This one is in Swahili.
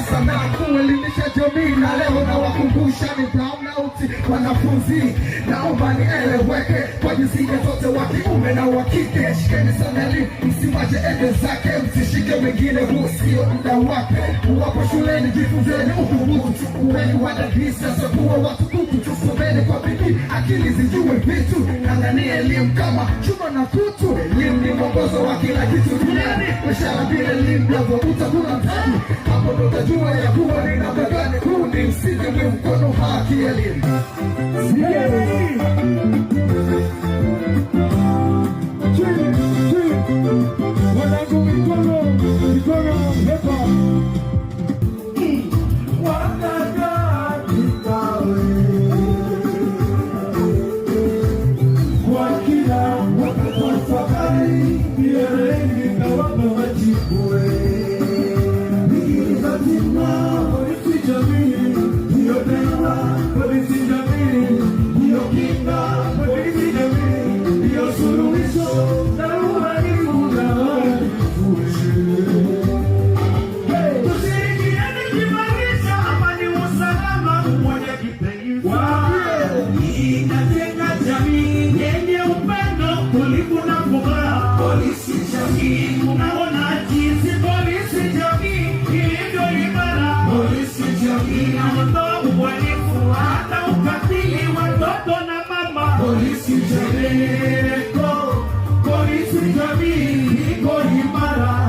sanaa kuelimisha jamii, na leo na wakumbusha nidhamu na utii. Wanafunzi naomba nieleweke, kwa jinsia zote wa kiume na wa kike, shikeni sana elimu, msiwache ende zake, msishike wengine, huu sio muda wake. Uwapo shuleni jifunzeni uthubutu, chukueni wadadisi, sasa kuwa watukutu, tusomeni kwa bidii, akili zijue vitu, ng'ang'ania elimu kama chuma na kutu. Elimu ni mwongozo wa kila kitu duniani, mshahara bila elimu ndio utakula mtaji, hapo ndo utajua ya kuwa ni namna gani. Huu ni msingi wa mkono haki elimu. Wanangu mikono hepa Polisi jamii iko imara,